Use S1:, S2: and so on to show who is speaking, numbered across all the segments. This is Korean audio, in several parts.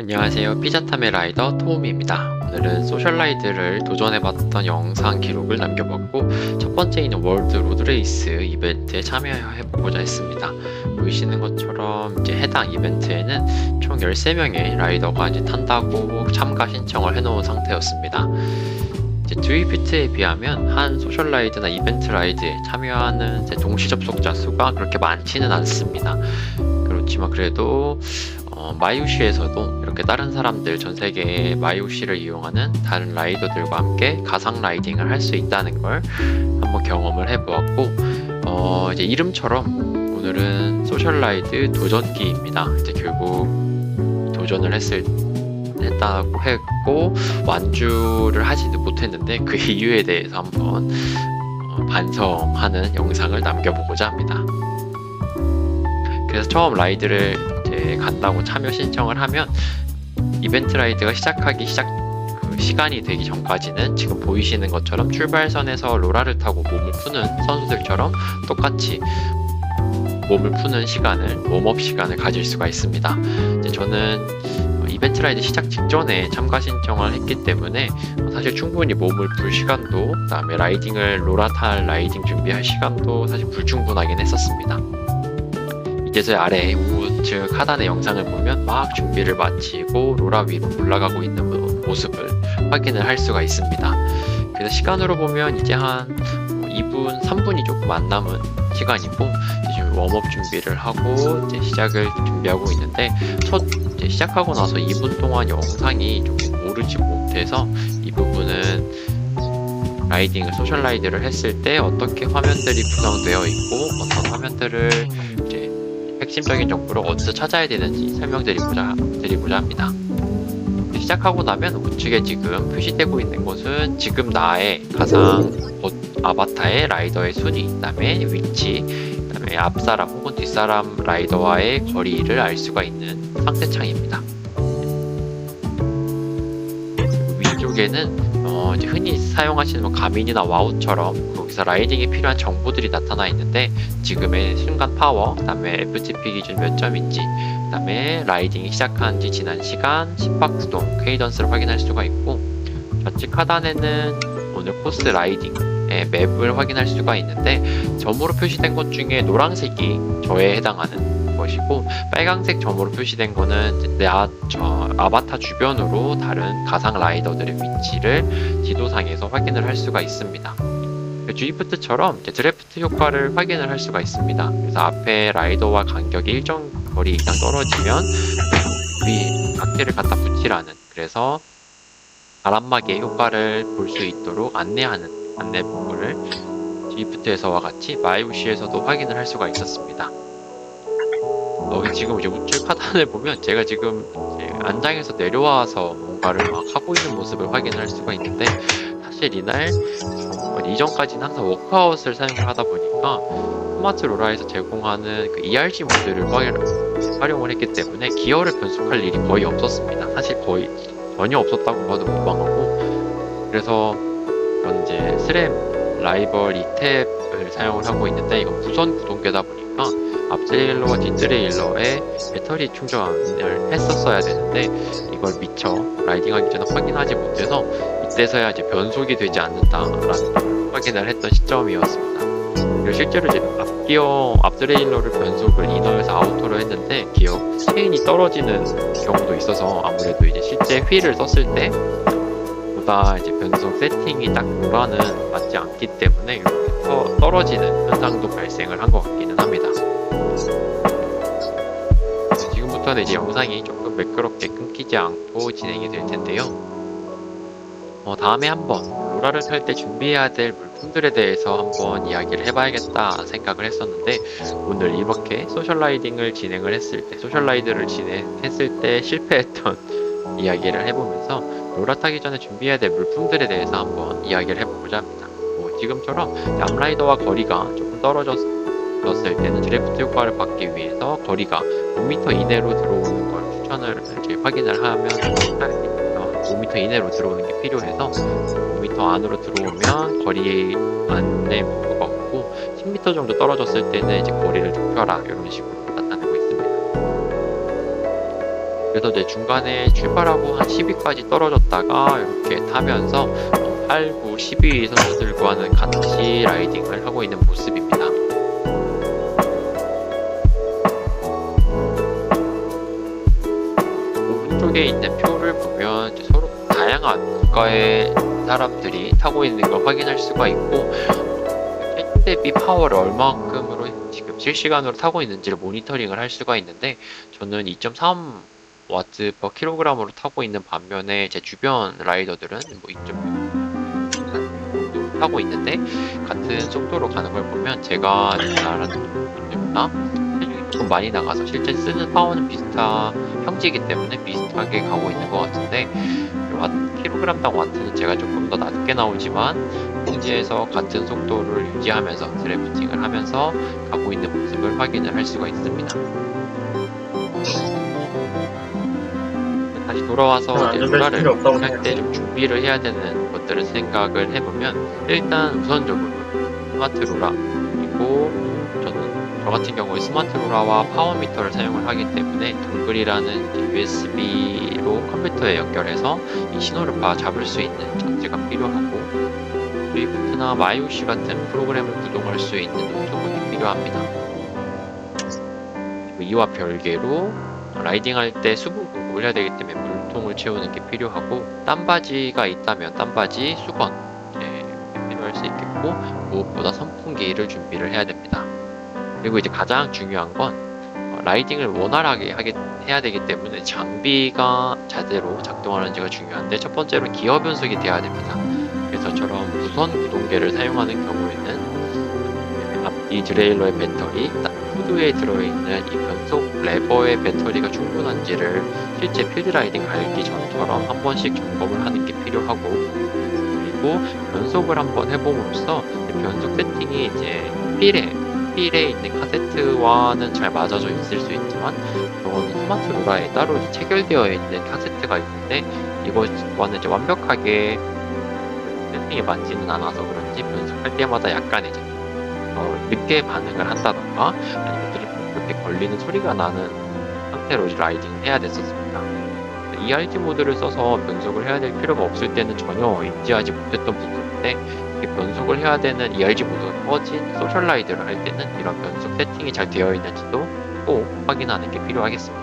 S1: 안녕하세요. 피자타메 라이더 토움입니다. 오늘은 소셜라이드를 도전해봤던 영상 기록을 남겨봤고, 첫 번째인 월드 로드레이스 이벤트에 참여해보고자 했습니다. 보이시는 것처럼 이제 해당 이벤트에는 총 13명의 라이더가 이제 탄다고 참가 신청을 해놓은 상태였습니다. 이제 드위프트에 비하면 한 소셜라이드나 이벤트 라이드에 참여하는 동시 접속자 수가 그렇게 많지는 않습니다. 그렇지만 그래도 마이오시에서도 이렇게 다른 사람들, 전 세계의 마이오시를 이용하는 다른 라이더들과 함께 가상 라이딩을 할 수 있다는 걸 한번 경험을 해보았고, 이제 이름처럼 오늘은 소셜라이드 도전기입니다. 이제 결국 도전을 했다고 했고 완주를 하지도 못했는데 그 이유에 대해서 한번 반성하는 영상을 남겨보고자 합니다. 그래서 처음 라이드를 이제 간다고 참여 신청을 하면 이벤트 라이드가 시간이 되기 전까지는 지금 보이시는 것처럼 출발선에서 로라를 타고 몸을 푸는 선수들처럼 똑같이 몸을 푸는 시간을, 웜업 시간을 가질 수가 있습니다. 이제 저는 이벤트 라이드 시작 직전에 참가 신청을 했기 때문에 사실 충분히 몸을 풀 시간도, 그다음에 로라 탈 라이딩 준비할 시간도 사실 불충분하긴 했었습니다. 이제서야 아래 우측 하단의 영상을 보면 막 준비를 마치고 로라 위로 올라가고 있는 모습을 확인을 할 수가 있습니다. 그래서 시간으로 보면 이제 한 2분, 3분이 조금 안 남은 시간이고, 지금 웜업 준비를 하고 이제 시작을 준비하고 있는데, 이제 시작하고 나서 2분 동안 영상이 조금 오르지 못해서 이 부분은 소셜 라이드를 했을 때 어떻게 화면들이 구성되어 있고 어떤 화면들을 이제 핵심적인 정보를 어디서 찾아야 되는지 설명드리고자 합니다. 시작하고 나면 우측에 지금 표시되고 있는 것은 지금 나의 가상 아바타의 라이더의 순위, 그다음에 위치, 그다음에 앞사람 혹은 뒷사람 라이더와의 거리를 알 수가 있는 상태창입니다. 위쪽에는 이제 흔히 사용하시는 가민이나 와우처럼 거기서 라이딩에 필요한 정보들이 나타나 있는데, 지금의 순간 파워, 그다음에 FTP 기준 몇 점인지, 그다음에 라이딩이 시작한 지 지난 시간, 심박 구동, 케이던스를 확인할 수가 있고, 좌측 하단에는 오늘 코스 라이딩의 맵을 확인할 수가 있는데, 점으로 표시된 것 중에 노란색이 저에 해당하는 것이고, 빨강색 점으로 표시된 거는 저 아바타 주변으로 다른 가상 라이더들의 위치를 지도상에서 확인을 할 수가 있습니다. 드리프트처럼 드래프트 효과를 확인을 할 수가 있습니다. 그래서 앞에 라이더와 간격이 일정 거리 이상 떨어지면 위 바퀴를 갖다 붙이라는, 그래서 바람막이의 효과를 볼 수 있도록 안내하는 안내 문구를 드리프트에서와 같이 마이오시에서도 확인을 할 수가 있었습니다. 지금 이제 우측 하단을 보면 제가 지금 안장에서 내려와서 뭔가를 막 하고 있는 모습을 확인할 수가 있는데, 사실 이날 이전까지는 항상 워크아웃을 사용을 하다 보니까 스마트 로라에서 제공하는 그 ERG 모드를 활용을 했기 때문에 기어를 변속할 일이 거의 없었습니다. 사실 거의 전혀 없었다고 봐도 무방하고, 그래서 현재 스램 라이벌 2탭을 사용을 하고 있는데, 이건 무선 구동계다 보니까 앞트레일러와 뒷트레일러에 배터리 충전을 했었어야 되는데 이걸 미처 라이딩하기 전에 확인하지 못해서 이때서야 이제 변속이 되지 않는다라는 걸 확인을 했던 시점이었습니다. 그리고 실제로 이제 앞트레일러를 변속을 이너에서 아우터로 했는데 기어 체인이 떨어지는 경우도 있어서, 아무래도 이제 실제 휠을 썼을 때 보다 이제 변속 세팅이 딱 로라는 맞지 않기 때문에 이렇게 떨어지는 현상도 발생을 한 것 같기는 합니다. 지금부터는 이제 영상이 조금 매끄럽게 끊기지 않고 진행이 될 텐데요. 다음에 한번 로라를 탈 때 준비해야 될 물품들에 대해서 한번 이야기를 해봐야겠다 생각을 했었는데, 오늘 이렇게 소셜라이드를 진행했을 때 실패했던 이야기를 해보면서 로라 타기 전에 준비해야 될 물품들에 대해서 한번 이야기를 해보고자 합니다. 지금처럼 앞라이더와 거리가 조금 떨어졌을 때는 드래프트 효과를 받기 위해서 거리가 5m 이내로 들어오는 걸 추천을 확인을 하면 5m 이내로 들어오는 게 필요해서 5m 안으로 들어오면 거리 안내 문구가 없고, 10m 정도 떨어졌을 때는 거리를 좁혀라 이런 식으로 나타내고 있습니다. 그래서 이제 중간에 출발하고 한 10위까지 떨어졌다가 이렇게 타면서 8, 9, 10위 선수들과는 같이 라이딩을 하고 있는 모습입니다. 오른쪽에 있는 표를 보면 이제 서로 다양한 국가의 사람들이 타고 있는 걸 확인할 수가 있고 최대 대비 파워를 얼마큼으로 지금 실시간으로 타고 있는지를 모니터링을 할 수가 있는데 저는 2.3W per 킬로그램으로 타고 있는 반면에 제 주변 라이더들은 뭐 2.6 타고 있는데 같은 속도로 가는 걸 보면 제가 잘하는 분들보다 체중이 조금 많이 나가서 실제 쓰는 파워는 형제이기 때문에 비슷하게 가고 있는 것 같은데 킬로그램당 와트는 제가 조금 더 낮게 나오지만 평지에서 같은 속도를 유지하면서 드래프팅을 하면서 가고 있는 모습을 확인을 할 수가 있습니다. 다시 돌아와서 루라를 할 때 좀 준비를 해야 되는 것들을 생각을 해보면 일단 우선적으로 스마트 루라 그리고 저 같은 경우에 스마트 루라와 파워미터를 사용을 하기 때문에 동글이라는 USB로 컴퓨터에 연결해서 이 신호를 잡을 수 있는 장치가 필요하고 스위프트나 마이오시 같은 프로그램을 구동할 수 있는 노트북이 필요합니다. 이와 별개로 라이딩할 때 수분 공급을 해야 되기 때문에 물통을 채우는 게 필요하고 땀바지가 있다면 땀바지, 수건 필요할 수 있겠고 무엇보다 선풍기를 준비를 해야 됩니다. 그리고 이제 가장 중요한 건 라이딩을 원활하게 해야 되기 때문에 장비가 제대로 작동하는지가 중요한데 첫 번째로 기어 변속이 돼야 됩니다. 그래서 저런 무선 구동계를 사용하는 경우에는 앞뒤 드레일러의 배터리, 후드에 들어있는 이 변속 레버의 배터리가 충분한지를 실제 필드 라이딩 가기 전처럼 한 번씩 점검을 하는 게 필요하고 그리고 변속을 한번 해봄으로써 변속 세팅이 이제 필에 있는 카세트와는 잘 맞아져 있을 수 있지만 저거는 스마트 루라에 따로 체결되어 있는 카세트가 있는데 이것과는 이제 완벽하게 세팅이 맞지는 않아서 그런지 변속할 때마다 약간 이제 늦게 반응을 한다던가 아니면 그렇게 걸리는 소리가 나는 상태로 라이딩을 해야 됐었습니다. ERG 모드를 써서 변속을 해야 될 필요가 없을 때는 전혀 인지하지 못했던 부분인데 변속을 해야 되는 ERG 모드가 꺼진 소셜 라이드를 할 때는 이런 변속 세팅이 잘 되어 있는지도 꼭 확인하는 게 필요하겠습니다.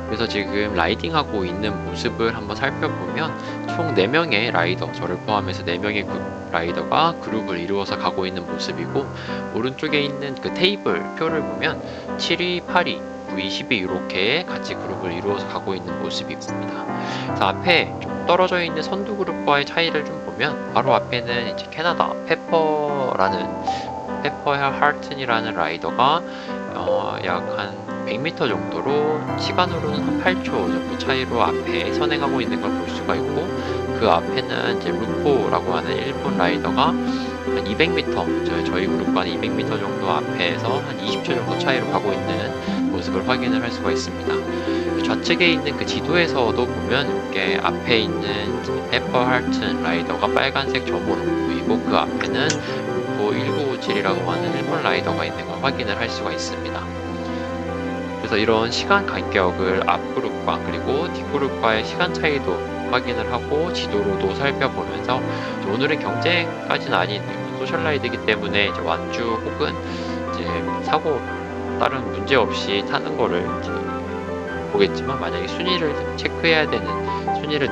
S1: 그래서 지금 라이딩하고 있는 모습을 한번 살펴보면 총 4명의 라이더, 저를 포함해서 4명의 라이더가 그룹을 이루어서 가고 있는 모습이고 오른쪽에 있는 그 테이블 표를 보면 7위, 8위, 9위, 10위 이렇게 같이 그룹을 이루어서 가고 있는 모습입니다. 그래서 앞에 좀 떨어져 있는 선두 그룹과의 차이를 좀 보면 바로 앞에는 이제 캐나다 페퍼 하튼이라는 라이더가 약 한 100m 정도로 시간으로는 한 8초 정도 차이로 앞에 선행하고 있는 걸 볼 수가 있고 그 앞에는 이제 루포라고 하는 일본 라이더가 한 200m 저희 그룹과는 200m 정도 앞에서 한 20초 정도 차이로 가고 있는 모습을 확인을 할 수가 있습니다. 좌측에 있는 그 지도에서도 보면 이렇게 앞에 있는 페퍼 하튼 라이더가 빨간색 점으로 보이고 그 앞에는 루포 1957이라고 하는 일본 라이더가 있는 걸 확인을 할 수가 있습니다. 그래서 이런 시간 간격을 앞그룹과 그리고 뒷그룹과의 시간 차이도 확인을 하고 지도로도 살펴보면서 오늘은 경쟁까지는 아닌 소셜라이드이기 때문에 이제 완주 혹은 이제 사고 다른 문제 없이 타는 거를 이제 보겠지만 만약에 순위를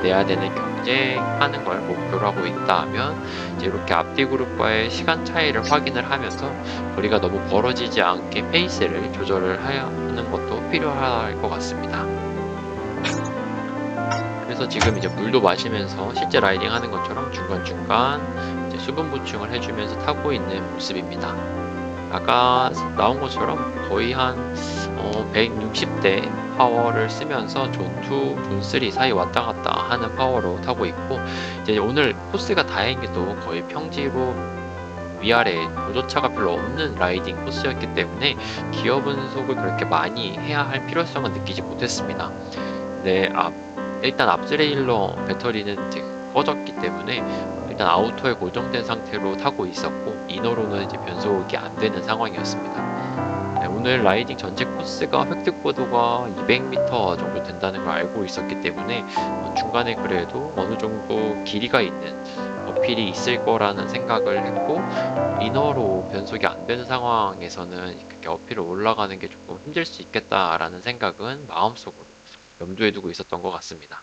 S1: 내야 되는 경쟁하는 걸 목표로 하고 있다 하면 이제 이렇게 앞뒤 그룹과의 시간 차이를 확인을 하면서 거리가 너무 벌어지지 않게 페이스를 조절을 하는 것도 필요할 것 같습니다. 그래서 지금 이제 물도 마시면서 실제 라이딩 하는 것처럼 중간중간 이제 수분 보충을 해주면서 타고 있는 모습입니다. 아까 나온 것처럼 거의 한 160대 파워를 쓰면서 존 2, 존 3 사이 왔다 갔다 하는 파워로 타고 있고, 이제 오늘 코스가 다행히도 거의 평지로 위아래 보조차가 별로 없는 라이딩 코스였기 때문에 기어 분속을 그렇게 많이 해야 할 필요성은 느끼지 못했습니다. 네, 일단 앞트레일러 배터리는 이제 꺼졌기 때문에 일단 아우터에 고정된 상태로 타고 있었고, 이너로는 이제 변속이 안 되는 상황이었습니다. 네, 오늘 라이딩 전체 코스가 획득 고도가 200m 정도 된다는 걸 알고 있었기 때문에 중간에 그래도 어느 정도 길이가 있는 어필이 있을 거라는 생각을 했고, 이너로 변속이 안 되는 상황에서는 그렇게 어필을 올라가는 게 조금 힘들 수 있겠다라는 생각은 마음속으로 염두에 두고 있었던 것 같습니다.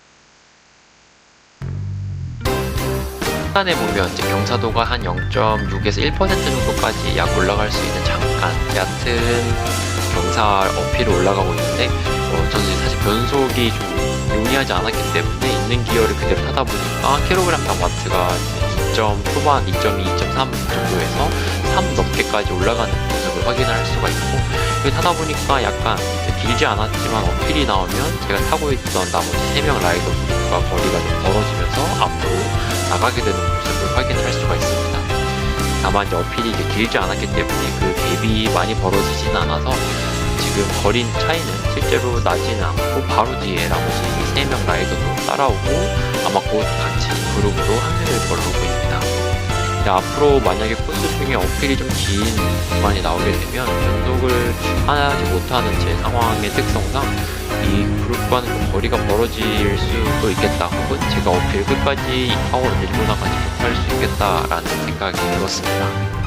S1: 중간에 보면 이제 경사도가 한 0.6에서 1% 정도까지 약 올라갈 수 있는 잠깐 얕은 경사 어필을 올라가고 있는데, 저는 사실 변속이 좀 용이하지 않았기 때문에 있는 기어를 그대로 타다 보니까 킬로그램 당 와트가 2점 초반, 2.2, 2.3 정도에서 3 넘게까지 올라가는 모습을 확인할 수가 있고, 타다 보니까 약간 길지 않았지만 어필이 나오면 제가 타고 있던 나머지 3명 라이더들과 거리가 좀 벌어지면서 앞으로 나가게 되는 모습을 확인할 수가 있습니다. 다만 이제 어필이 이제 길지 않았기 때문에 그 갭이 많이 벌어지진 않아서 지금 거리 차이는 실제로 나지는 않고 바로 뒤에 나머지 3명 라이더도 따라오고 아마 곧 같이 그룹으로 합류될 걸로 보입니다. 근데 앞으로 만약에 코스 중에 어필이 좀 긴 구간이 나오게 되면 변속을 하지 못하는 제 상황의 특성상 이 그룹과는 좀 거리가 벌어질 수도 있겠다, 혹은 제가 어필 끝까지 이 파워를 밀고 나가지 못할 수 있겠다라는 생각이 들었습니다.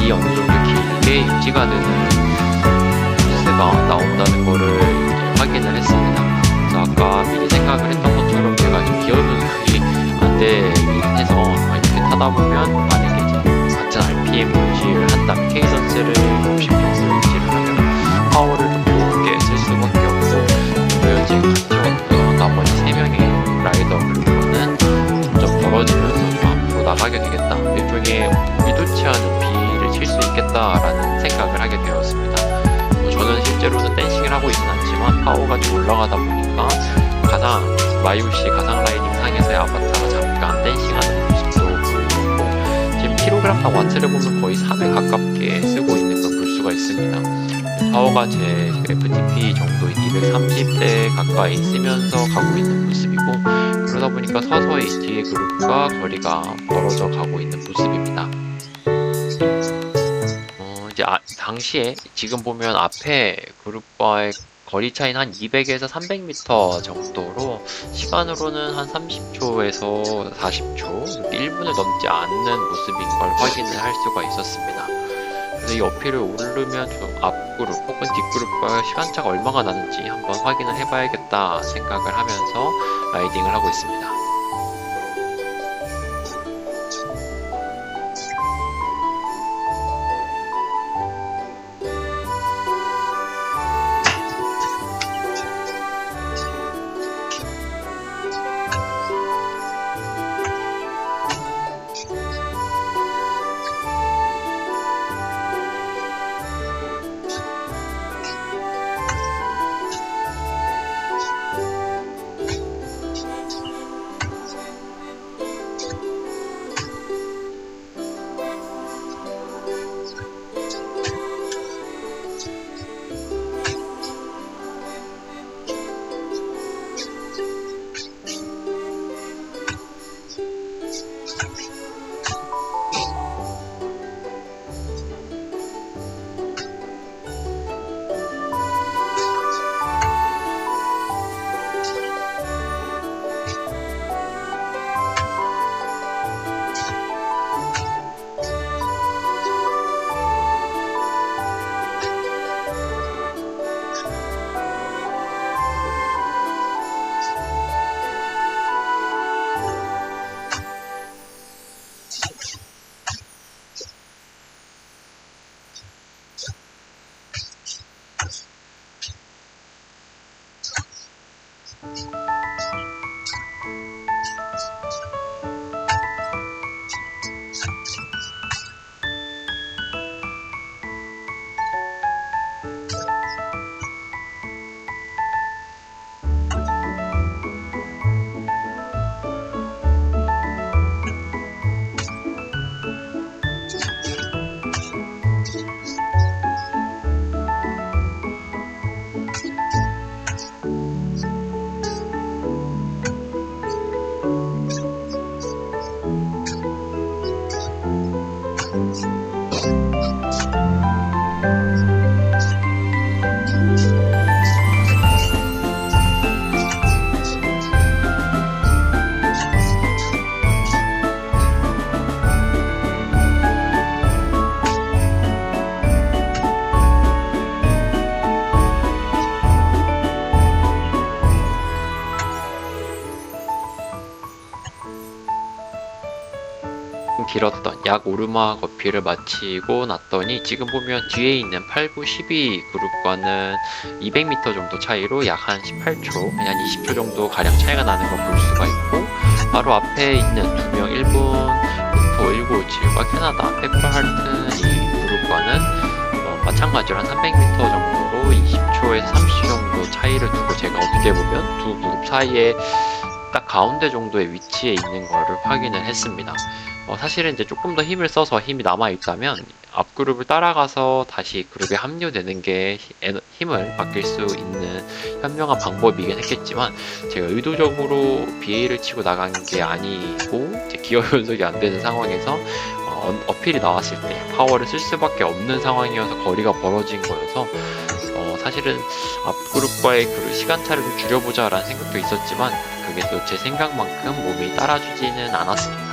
S1: B이 어느 정도 길게 유지가 되는 코스가 나온다는 거를 이제 확인을 했습니다. 그래서 아까 미리 생각을 했던 것처럼 제가 지금 기어 변속이 안 되긴 해서 이렇게 타다 보면 만약에 이제 같은 RPM 유지를 한다면 케이던스를 60 정도 유지를 하면 파워를 좀 높게 쓸 수밖에 없고, 현재 같이 왔던 나머지 3명의 라이더 그룹은 점점 벌어지면서 좀 앞으로 나가게 되겠다, 일종의 의도치 않은 비를 칠 수 있겠다라는 생각을 하게 되었습니다. 저는 실제로는 댄싱을 하고 있진 않지만 파워가 좀 올라가다 보니까 마이우씨 가상 라이딩 상에서의 아바타가 잠깐 댄싱하는 모습도 보이고, 지금 킬로그램당 와트를 보면 거의 3에 가깝게 쓰고 있는 걸 볼 수가 있습니다. 파워가 제 FTP 정도인 230대 가까이 쓰면서 가고 있는 모습이고, 그러다 보니까 서서히 뒤에 그룹과 거리가 멀어져 가고 있는 모습입니다. 이제 당시에 지금 보면 앞에 그룹과의 거리 차이는 한 200에서 300m 정도로, 시간으로는 한 30초에서 40초, 1분을 넘지 않는 모습인 걸 확인을 할 수가 있었습니다. 그래서 이 어필을 오르면 좀 앞그룹 혹은 뒷그룹과 시간차가 얼마가 나는지 한번 확인을 해봐야겠다 생각을 하면서 라이딩을 하고 있습니다. 길었던 약 오르막 어필을 마치고 났더니, 지금 보면 뒤에 있는 8, 9, 12 그룹과는 200m 정도 차이로 약 한 18초, 한 20초 정도 가량 차이가 나는 걸 볼 수가 있고, 바로 앞에 있는 2명 일본 F197과 캐나다 페퍼할튼 이 그룹과는 마찬가지로 한 300m 정도로 20초에서 30초 정도 차이를 두고, 제가 어떻게 보면 두 그룹 사이에 딱 가운데 정도의 위치에 있는 거를 확인을 했습니다. 사실은 이제 조금 더 힘을 써서 힘이 남아있다면 앞 그룹을 따라가서 다시 그룹에 합류되는 게 힘을 바뀔 수 있는 현명한 방법이긴 했겠지만, 제가 의도적으로 BA를 치고 나간 게 아니고 이제 기어 변속이 안 되는 상황에서 어필이 나왔을 때 파워를 쓸 수밖에 없는 상황이어서 거리가 벌어진 거여서, 사실은 앞그룹과의 그 시간차를 좀 줄여보자 라는 생각도 있었지만, 그게 또 제 생각만큼 몸이 따라주지는 않았습니다.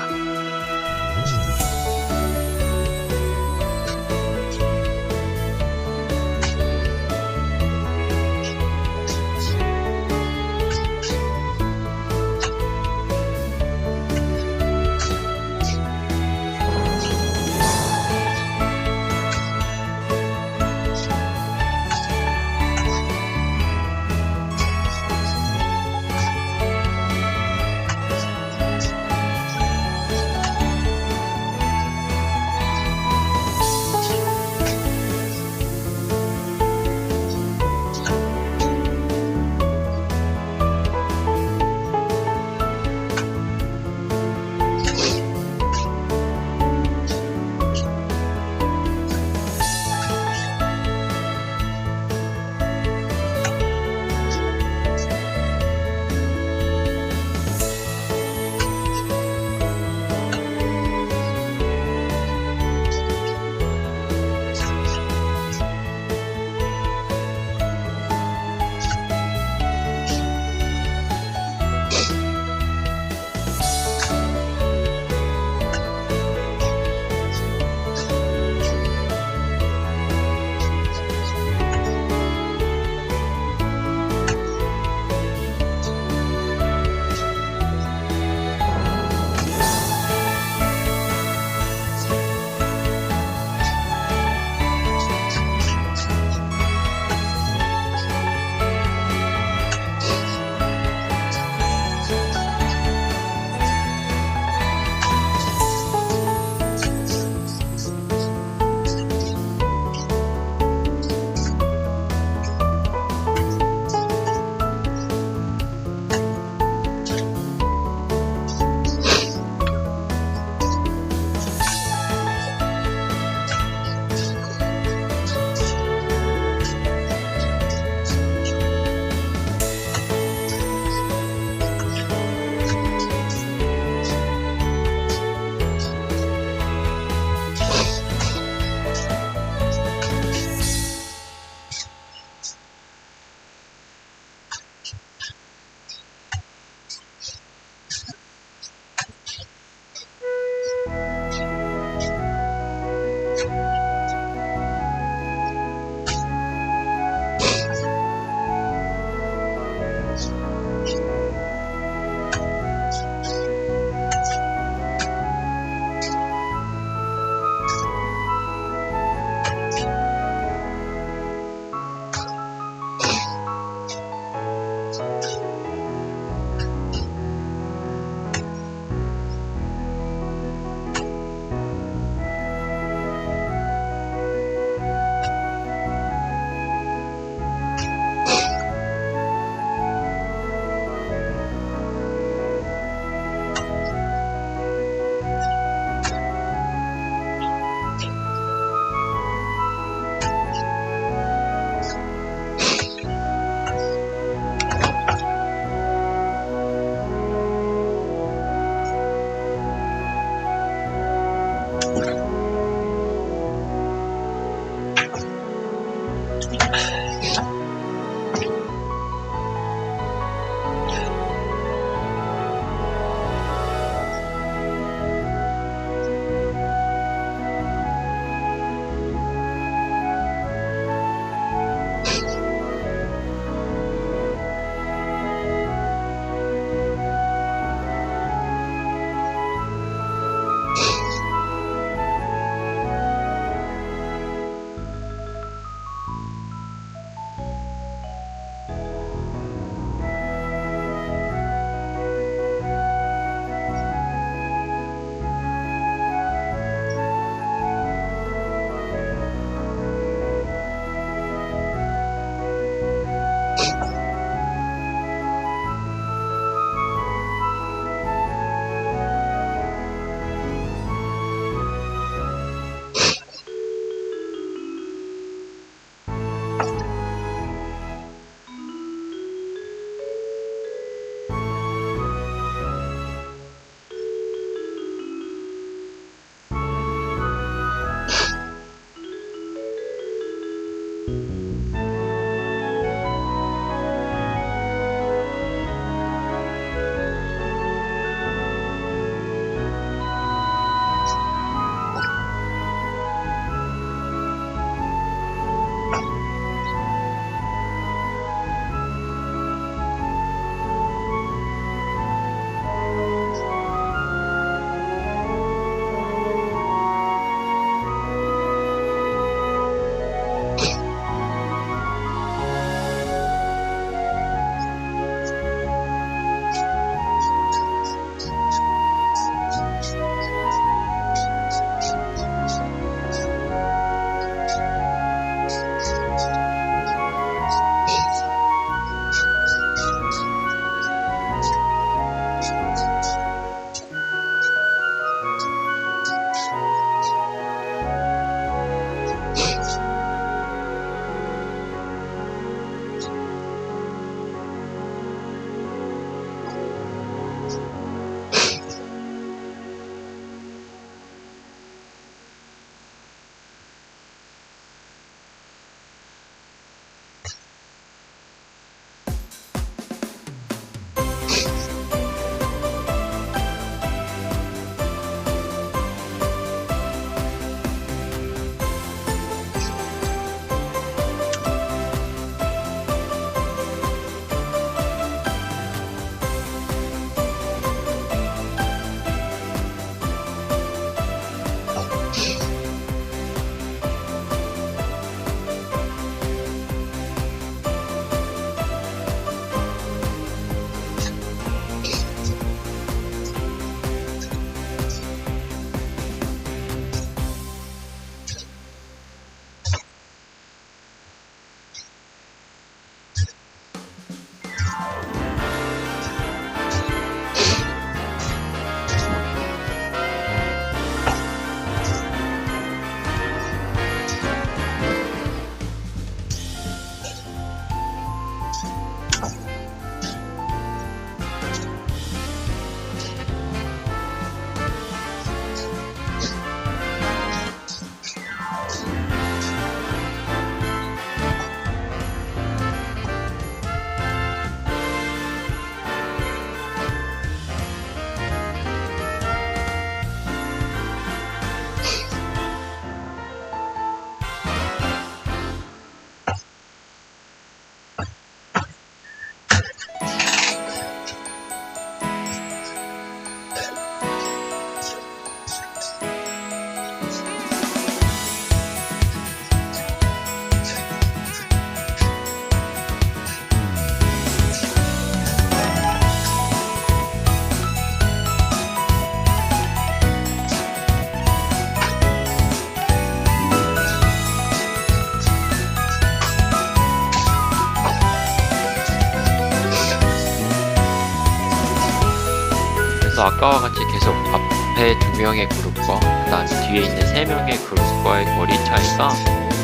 S1: 그래서 아까와 같이 계속 앞에 2명의 그룹과 그 다음에 뒤에 있는 3명의 그룹과의 거리 차이가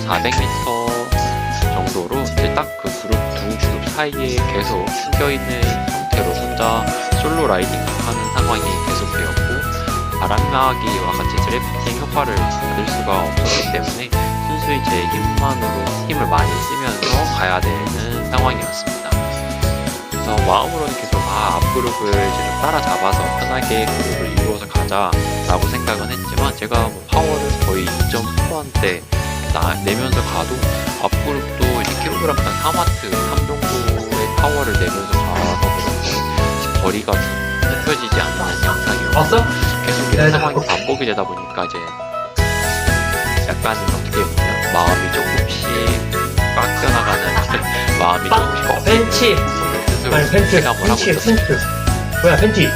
S1: 400m 정도로 이제 딱 그 두 그룹 사이에 계속 숨겨있는 상태로 혼자 솔로 라이딩을 하는 상황이 계속되었고, 바람막이와 같이 드래프팅 효과를 받을 수가 없었기 때문에 순수히 제 힘만으로 팀을 신경을 많이 쓰면서 가야 되는 상황이었습니다. 그래서 마음으로는 계속 앞그룹을 지금 따라잡아서 편하게 그룹을 이루어서 가자라고 생각은 했지만 제가 뭐 파워를 거의 2.4한테 내면서 가도 앞그룹도 이제 킬로그램당 3와트 3 정도의 파워를 내면서 가서 그런지 거리가 좁혀지지 않는 양상이었고
S2: 왔어?
S1: 계속 이런 상황이 반복이 되다 보니까 이제 약간 어떻게 보면 마음이 조금씩 깎여나가는 마음이 조금씩
S2: 팬티.
S1: 저를 스스로
S2: 아니 팬티.
S1: 체감을 하고
S2: 팬티.
S1: 있었습니다.
S2: 팬티. 뭐야 팬티.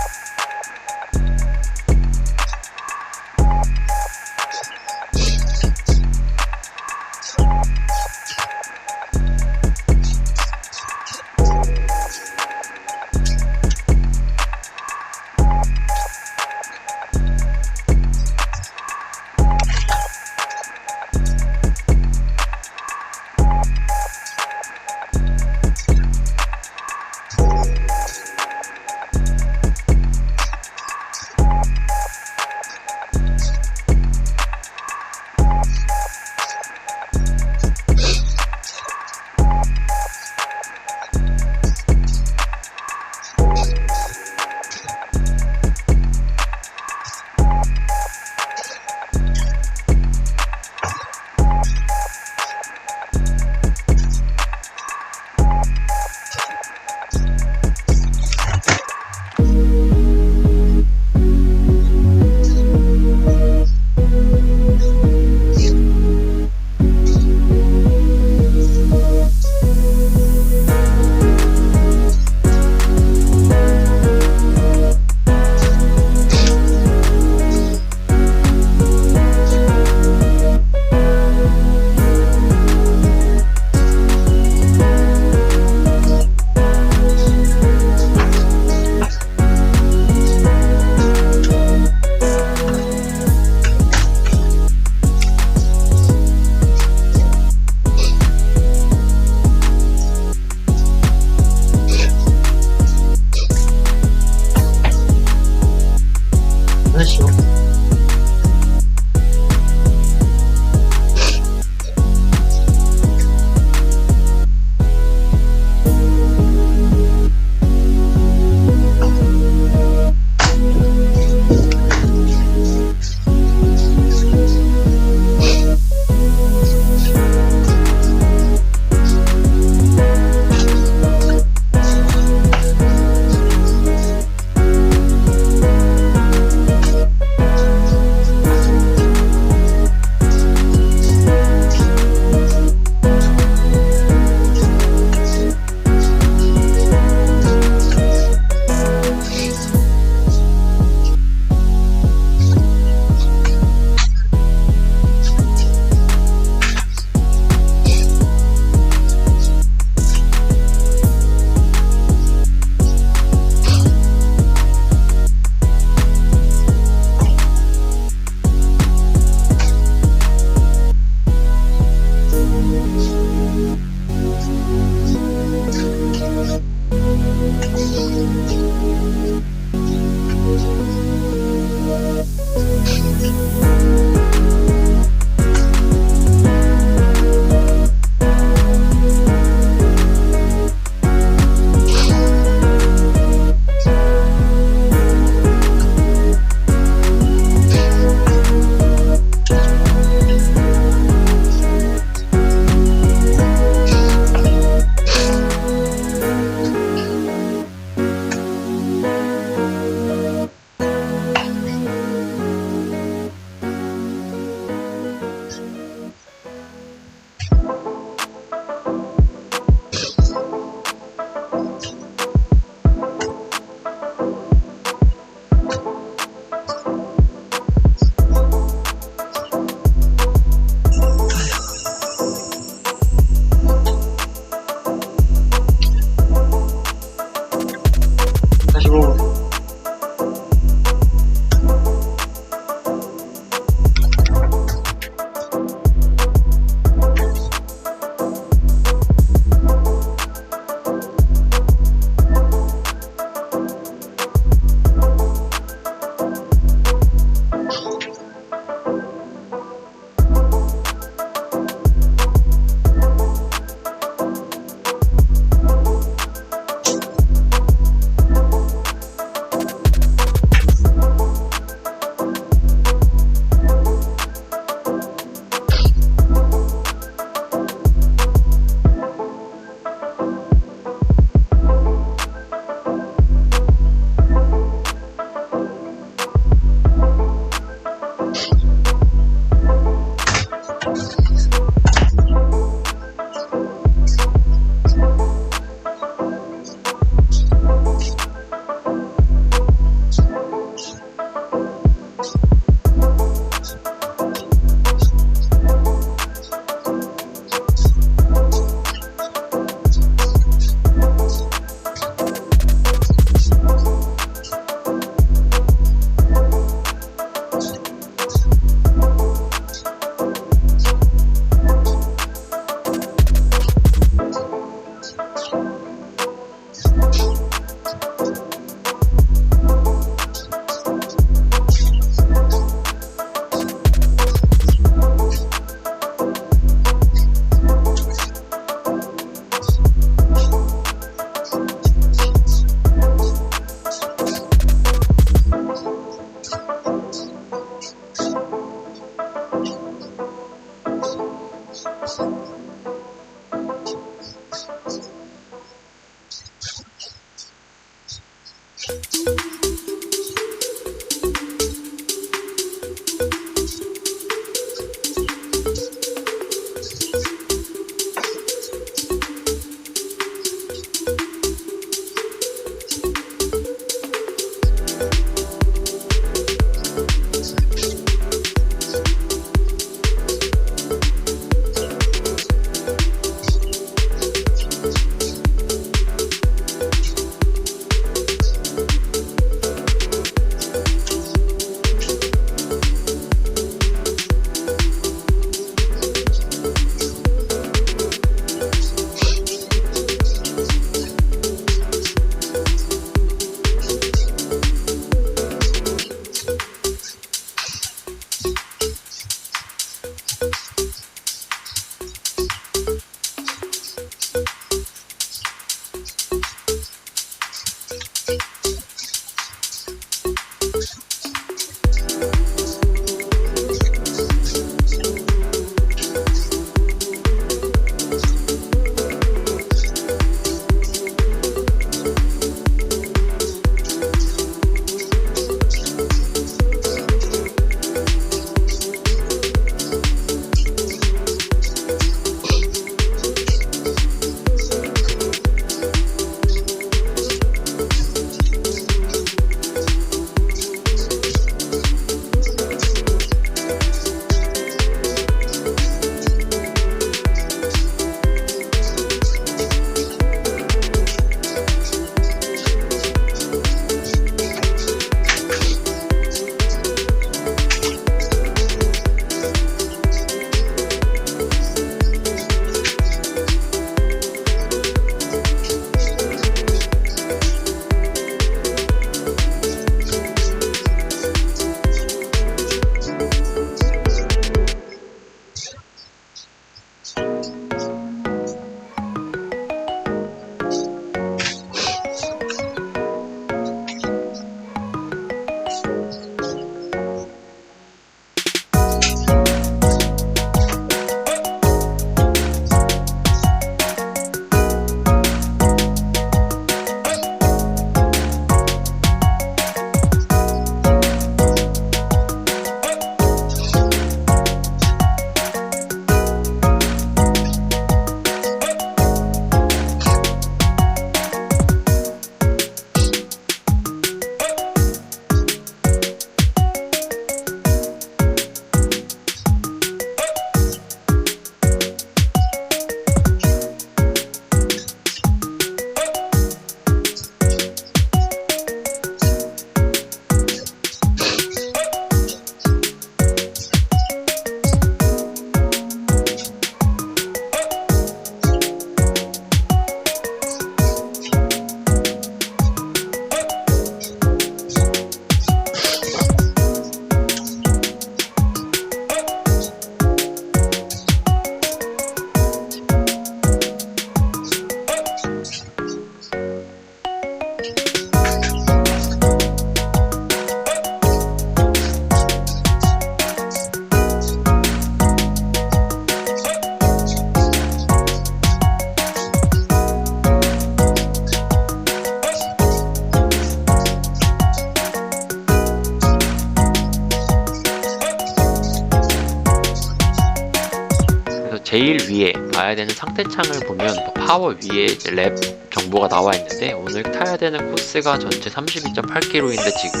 S1: 봐야 되는 상태창을 보면 뭐 파워 위에 이제 랩 정보가 나와 있는데 오늘 타야 되는 코스가 전체 32.8km인데 지금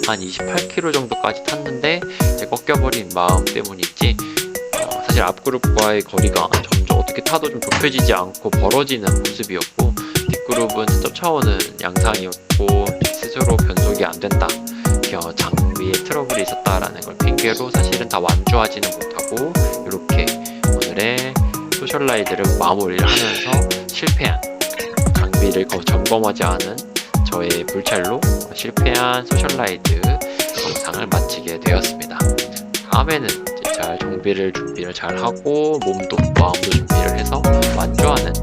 S1: 한 28km 정도까지 탔는데 이제 꺾여버린 마음 때문인지 사실 앞그룹과의 거리가 점점 어떻게 타도 좀 좁혀지지 않고 벌어지는 모습이었고 뒷그룹은 스톱 차원은 양상이었고 스스로 변속이 안 된다. 장비에 트러블이 있었다라는 걸 핑계로 사실은 다 완주하지는 못하고 이렇게 오늘의 소셜라이드를 마무리를 하면서 실패한 장비를 점검하지 않은 저의 불찰로 실패한 소셜라이드 영상을 마치게 되었습니다. 다음에는 이제 잘 준비를 잘 하고 몸도 마음도 준비를 해서 완주하는